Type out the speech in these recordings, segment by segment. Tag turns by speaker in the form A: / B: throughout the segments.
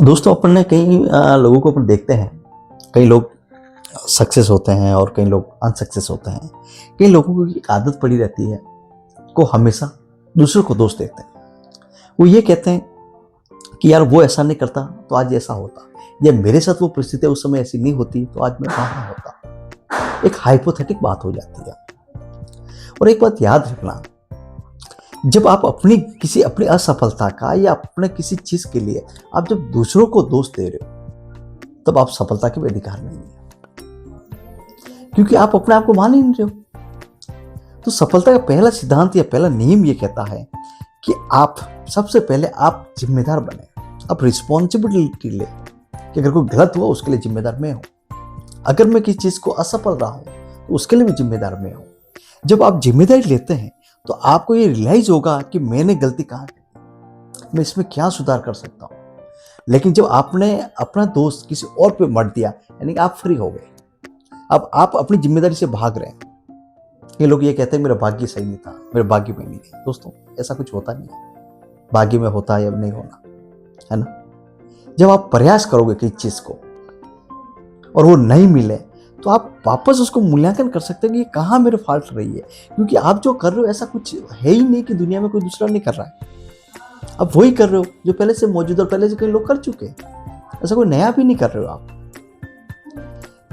A: दोस्तों अपन ने कई लोगों को अपन देखते हैं। कई लोग सक्सेस होते हैं और कई लोग अनसक्सेस होते हैं। कई लोगों को एक आदत पड़ी रहती है को हमेशा दूसरों को दोष देते हैं। वो ये कहते हैं कि यार वो ऐसा नहीं करता तो आज ऐसा होता, या मेरे साथ वो परिस्थिति उस समय ऐसी नहीं होती तो आज मैं वहां होता। एक हाइपोथेटिक बात हो जाती है। और एक बात याद रखना, जब आप अपनी असफलता का या अपने किसी चीज के लिए आप जब दूसरों को दोष दे रहे हो तब आप सफलता के भी अधिकार नहीं है, क्योंकि आप अपने आप को मान ही नहीं रहे हो। तो सफलता का पहला सिद्धांत या पहला नियम ये कहता है कि आप सबसे पहले आप जिम्मेदार बने, आप रिस्पॉन्सिबिलिटी ले कि अगर कोई गलत हुआ उसके लिए जिम्मेदार मैं हूं, अगर मैं किसी चीज को असफल रहा हूं तो उसके लिए भी जिम्मेदार मैं हूं। जब आप जिम्मेदारी लेते हैं तो आपको ये रियलाइज होगा कि मैंने गलती कहाँ की, मैं इसमें क्या सुधार कर सकता हूँ। लेकिन जब आपने अपना दोस्त किसी और पे मत दिया, यानी कि आप फ्री हो गए, अब आप अपनी जिम्मेदारी से भाग रहे हैं। ये लोग ये कहते हैं मेरा भाग्य सही नहीं था, मेरे भाग्य में नहीं था। दोस्तों ऐसा कुछ होता नहीं है, भाग्य में होता है या नहीं होना, है ना। जब आप प्रयास करोगे किसी चीज को और वो नहीं मिले तो आप वापस उसको मूल्यांकन कर सकते हैं कि ये कहाँ मेरे फॉल्ट रही है, क्योंकि आप जो कर रहे हो ऐसा कुछ है ही नहीं कि दुनिया में कोई दूसरा नहीं कर रहा है। आप वही कर रहे हो जो पहले से मौजूद और पहले से कई लोग कर चुके हैं, ऐसा कोई नया भी नहीं कर रहे हो आप।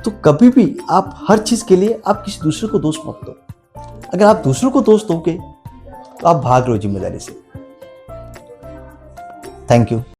A: तो कभी भी आप हर चीज के लिए आप किसी दूसरे को दोष मत दो। अगर आप दूसरों को दोष दोगे तो आप भाग रहे हो जिम्मेदारी से। Thank you.